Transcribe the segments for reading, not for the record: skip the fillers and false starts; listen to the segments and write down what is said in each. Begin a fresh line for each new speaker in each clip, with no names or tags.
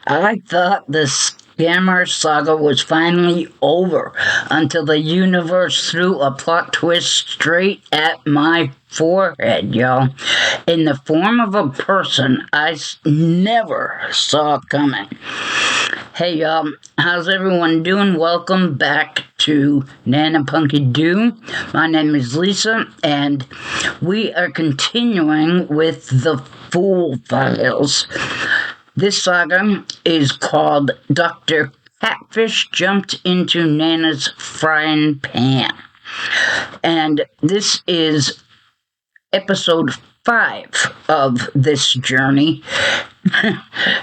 I thought the scammer saga was finally over until the universe threw a plot twist straight at my forehead, y'all, in the form of a person I never saw coming. Hey, y'all, how's everyone doing? Welcome back to Nana Punkydoo. My name is Lisa, and we are continuing with the Fool Files. This saga is called Dr. Catfish Jumped into Nana's Frying Pan. And this is episode 5 of this journey.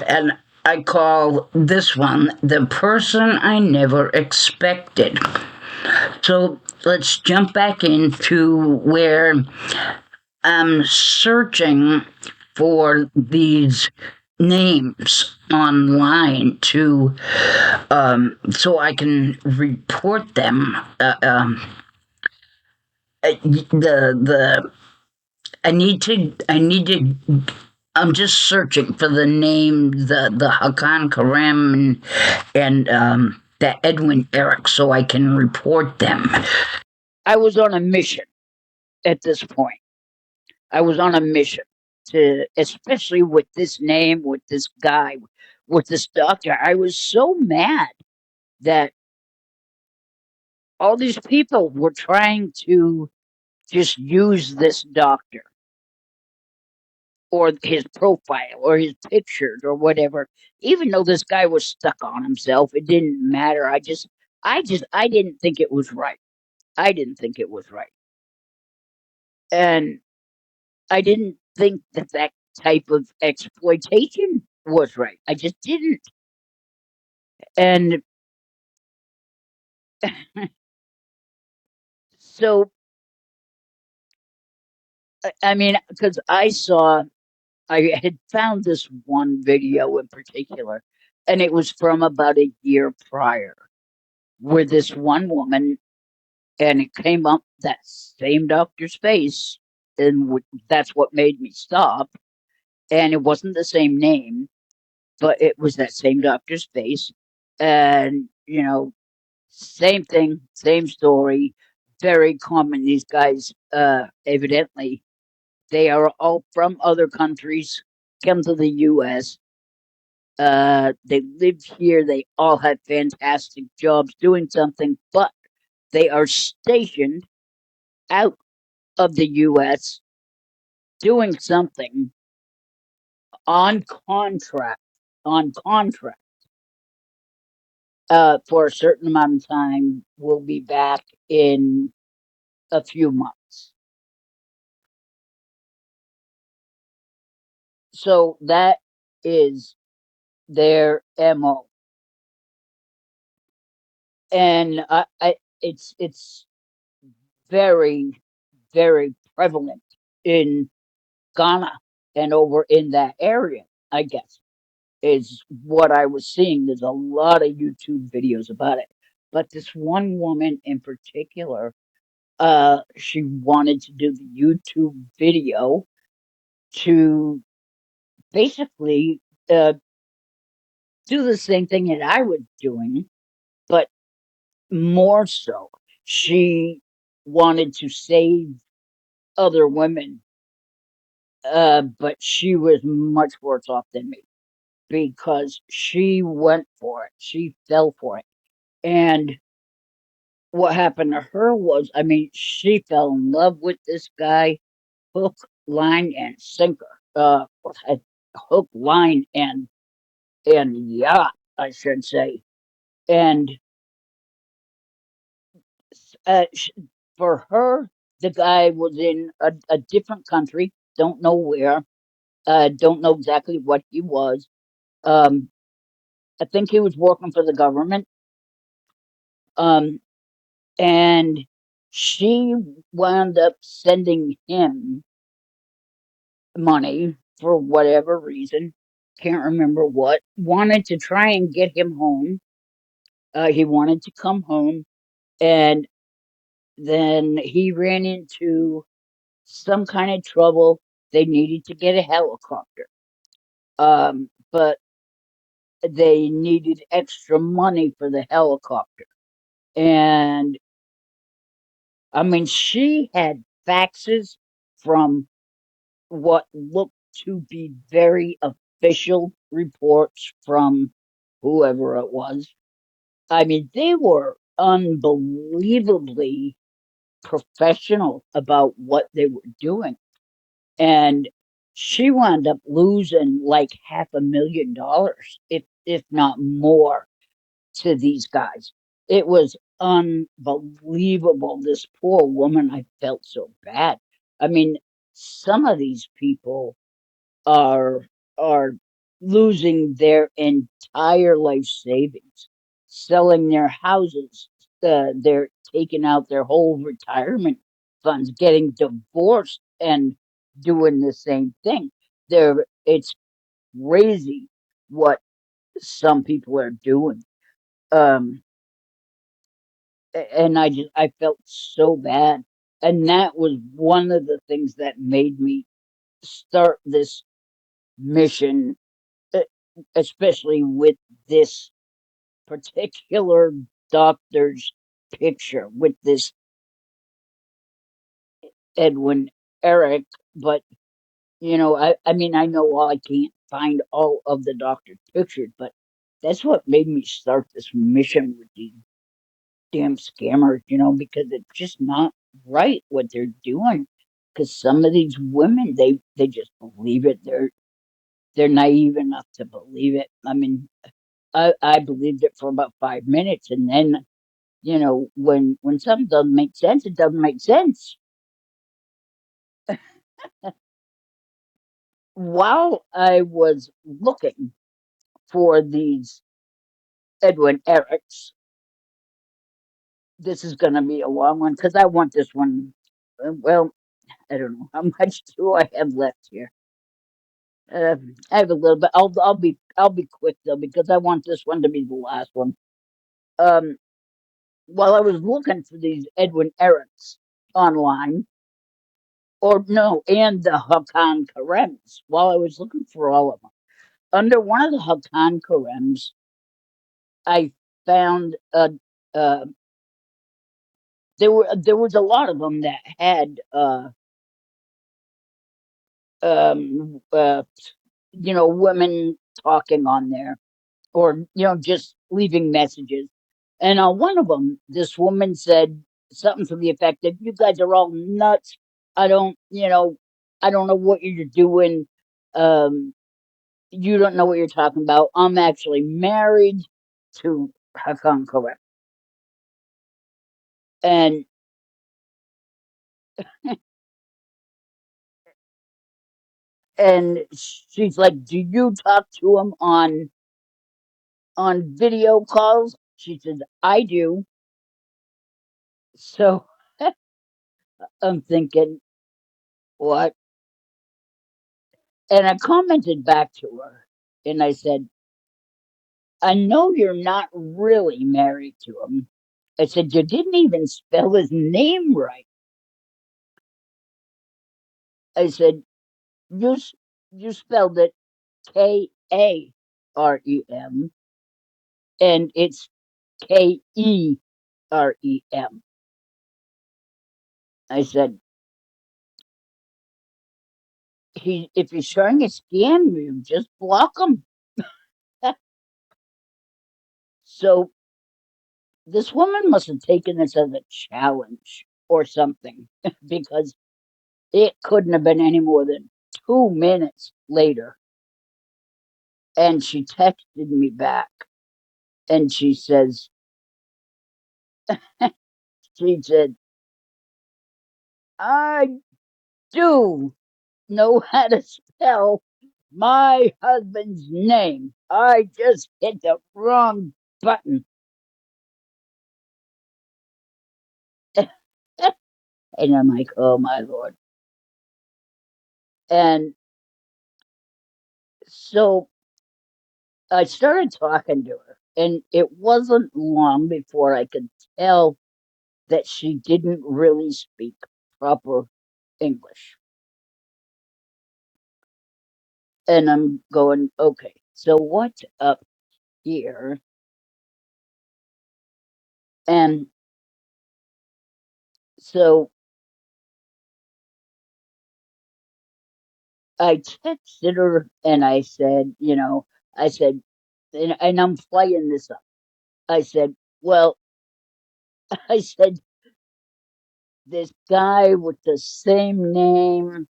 And I call this one The Person I Never Expected. So let's jump back into where I'm searching for these names online to so I can report them. The I need to. I'm just searching for the name, the Hakan Karam and the Edwin Eric, so I can report them. I was on a mission at this point. I was on a mission to, especially with this name, with this guy, with this doctor. I was so mad that all these people were trying to just use this doctor or his profile or his pictures or whatever. Even though this guy was stuck on himself, it didn't matter. I didn't think it was right. I didn't think it was right. And I didn't think that that type of exploitation was right. I just didn't. And so, I mean, because I had found this one video in particular, and it was from about a year prior, where this one woman, and it came up that same doctor's face, and that's what made me stop. And it wasn't the same name, but it was that same doctor's face, and same thing, same story, very common. These guys, evidently, they are all from other countries, come to the U.S. They live here. They all have fantastic jobs doing something, but they are stationed out of the U.S. doing something on contract, on contract, for a certain amount of time. We'll be back in a few months. So that is their MO. And it's very, very prevalent in Ghana and over in that area, I guess, is what I was seeing. There's a lot of YouTube videos about it. But this one woman in particular, she wanted to do the YouTube video to basically uh, do the same thing that I was doing, but more so. She wanted to save other women, but she was much worse off than me because she went for it. She fell for it. And what happened to her was, I mean, she fell in love with this guy, hook, line, and sinker. Uh, hook, line, and yacht, I should say. And uh, sh- for her, the guy was in a different country. Don't know where. Don't know exactly what he was. Um, I think he was working for the government. Um, and she wound up sending him money for whatever reason. Can't remember what. Wanted to try and get him home. He wanted to come home, and then he ran into some kind of trouble. They needed to get a helicopter. But they needed extra money for the helicopter. And I mean, she had faxes from what looked to be very official reports from whoever it was. I mean, they were unbelievably professional about what they were doing. And she wound up losing like $500,000, if not more, to these guys. It was unbelievable. This poor woman, I felt so bad. I mean, some of these people are are losing their entire life savings, selling their houses. They're taking out their whole retirement funds, getting divorced, and doing the same thing. It's crazy what some people are doing. Um, and I felt so bad, and that was one of the things that made me start this mission, e- especially with this particular doctor's picture with this Edwin Eric. But I mean, I know I can't find all of the doctor's pictures, but that's what made me start this mission with these damn scammers, because it's just not right what they're doing. Because some of these women, they just believe it. They're naive enough to believe it. I mean, I believed it for about 5 minutes, and then when something doesn't make sense, it doesn't make sense. While I was looking for these Edwin Erics, this is going to be a long one because I want this one. Well, I don't know how much do I have left here. Uh, I have a little bit. I'll be quick though because I want this one to be the last one. Um, while I was looking for these Edwin Erics online, or no, and the Hakan Karems, while I was looking for all of them, under one of the Hakan Karems, I found uh, there was a lot of them that had um, uh, women talking on there, or just leaving messages. And on one of them, this woman said something to the effect that you guys are all nuts. I don't, I don't know what you're doing. Um, you don't know what you're talking about. I'm actually married to Hakan Correct. And and she's like, "Do you talk to him on video calls?" She says, "I do." So I'm thinking, what? And I commented back to her, and I said, "I know you're not really married to him." I said, "You didn't even spell his name right." I said, "You spelled it Karem, and it's Kerem." I said, if he's trying to scam you, just block him. So this woman must have taken this as a challenge or something, because it couldn't have been any more than 2 minutes later. And she texted me back, and she said, "I do know how to spell my husband's name. I just hit the wrong button." And I'm like, "Oh my Lord." And so I started talking to her, and it wasn't long before I could tell that she didn't really speak proper English. And I'm going, "Okay, so what's up here, and so I texted her and I said, I said, and I'm playing this up. I said, well, I said, this guy with the same name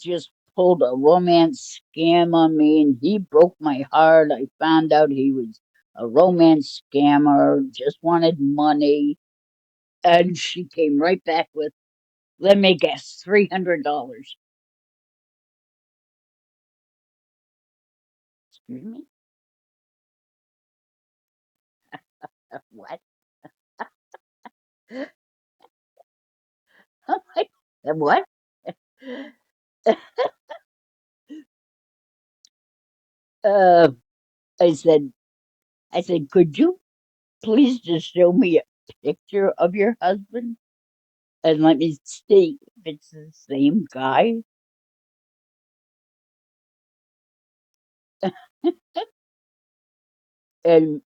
just pulled a romance scam on me and he broke my heart. I found out he was a romance scammer, just wanted money. And she came right back with, let me guess, $300. Excuse me? What? I'm like, what? Uh, I said, could you please just show me a picture of your husband and let me see if it's the same guy? And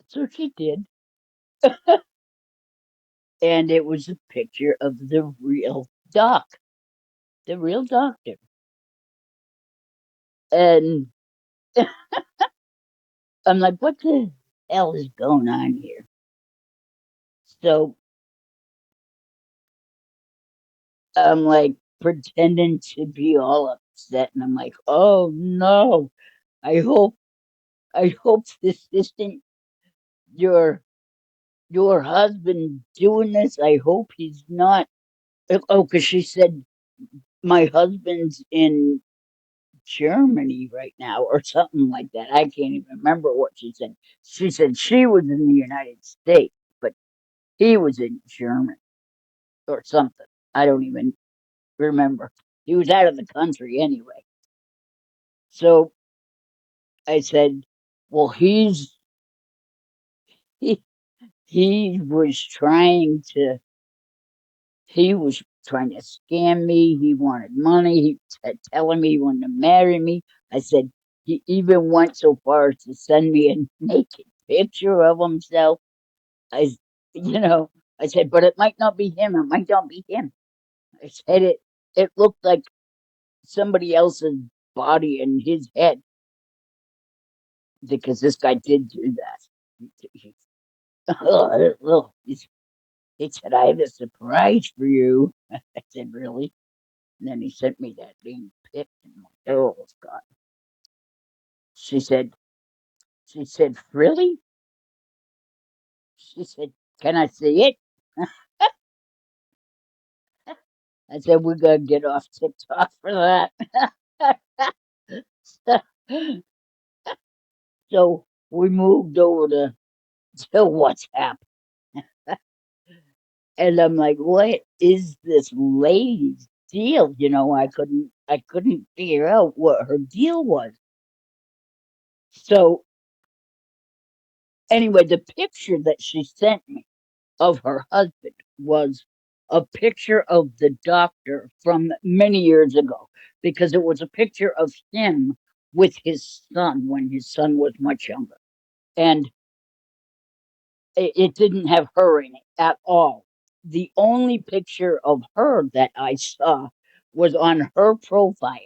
so she did. And it was a picture of the real doc, the real doctor. And I'm like, what the hell is going on here? So I'm like pretending to be all upset, and I'm like, oh no, I hope, this isn't your husband doing this. I hope he's not. Oh, because she said my husband's in Germany right now or something like that. I can't even remember what she said. She said she was in the United States, but he was in Germany or something. I don't even remember. He was out of the country anyway. So I said, well, he, he was trying to he was trying to scam me. He wanted money. He telling me he wanted to marry me. I said he even went so far as to send me a naked picture of himself. I, you know, I said, but it might not be him. It might not be him. I said it looked like somebody else's body in his head because this guy did do that. He said, I have a surprise for you. I said, really? And then he sent me that being picked and I'm like, oh God. She said, really? She said, can I see it? I said, we're gonna get off TikTok for that. So we moved over to WhatsApp. And I'm like, what is this lady's deal? I couldn't figure out what her deal was. So anyway, the picture that she sent me of her husband was a picture of the doctor from many years ago because it was a picture of him with his son when his son was much younger. And it didn't have her in it at all. The only picture of her that I saw was on her profile.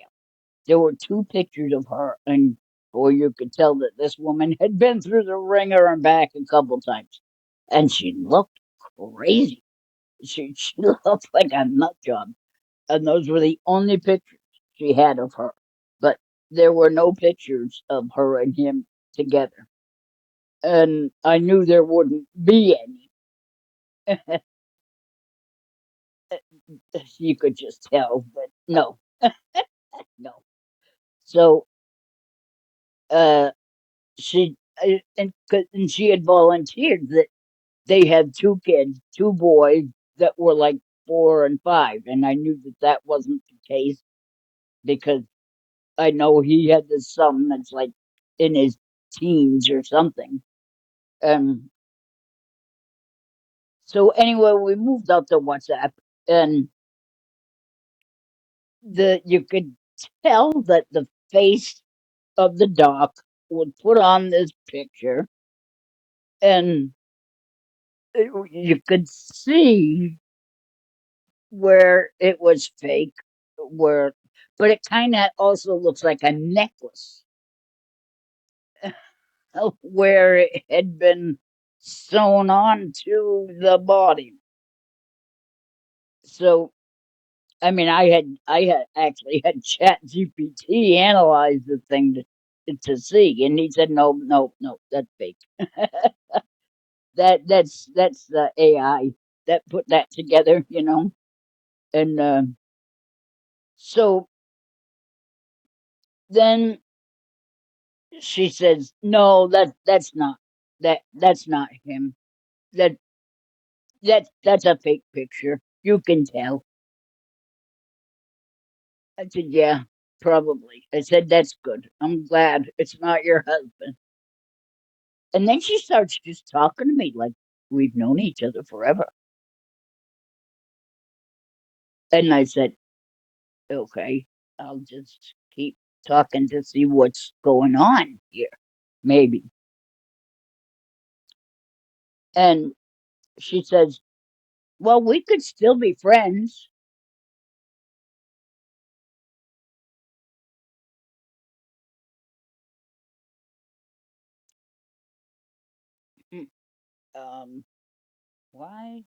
There were two pictures of her, and boy, you could tell that this woman had been through the ringer and back a couple times. And she looked crazy. She looked like a nut job. And those were the only pictures she had of her. But there were no pictures of her and him together. And I knew there wouldn't be any. You could just tell, but no, no. So uh, and she had volunteered that they had two kids, two boys that were like 4 and 5, and I knew that that wasn't the case because I know he had this son that's like in his teens or something. Um. So anyway, we moved out to WhatsApp, and the you could tell that the face of the doc would put on this picture, and you could see where it was fake, where, but it kind of also looks like a necklace where it had been sewn on to the body. So, I mean, I had actually had Chat GPT analyze the thing to see, and he said, no, no, no, that's fake. That's the AI that put that together, and so then she says, no, that's not him. That that's a fake picture. You can tell. I said, yeah, probably. I said, that's good. I'm glad it's not your husband. And then she starts just talking to me like we've known each other forever. And I said, okay, I'll just keep talking to see what's going on here, maybe. And she says, well, we could still be friends. Mm, Um, why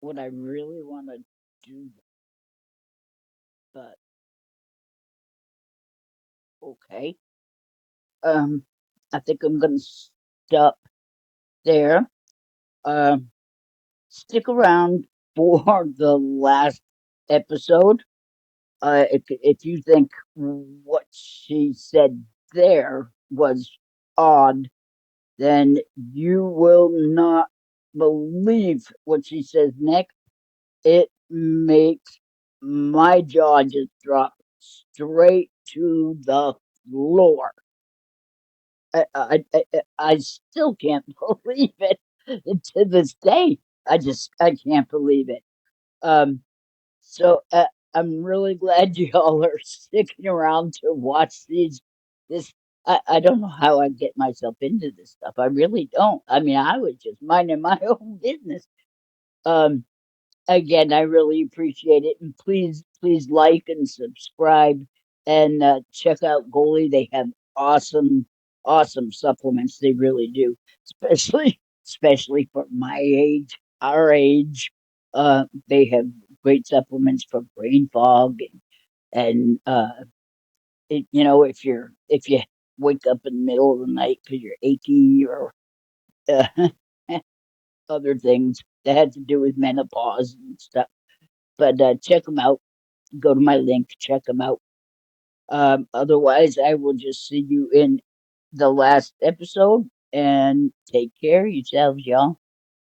would I really want to do that? But okay. Um, I think I'm gonna stop there. Um, stick around for the last episode. If you think what she said there was odd, then you will not believe what she says next. It makes my jaw just drop straight to the floor. I still can't believe it to this day. I can't believe it. Um, so I'm really glad you all are sticking around to watch these. This I don't know how I get myself into this stuff. I really don't. I mean, I was just minding my own business. Um, Again, I really appreciate it, and please like and subscribe, and check out Goalie. They have awesome supplements. They really do, especially for my age, our age. They have great supplements for brain fog, and if you wake up in the middle of the night because you're achy, or uh, other things that had to do with menopause and stuff. But check them out. Go to my link, check them out. Otherwise, I will just see you in the last episode, and take care of yourselves, y'all.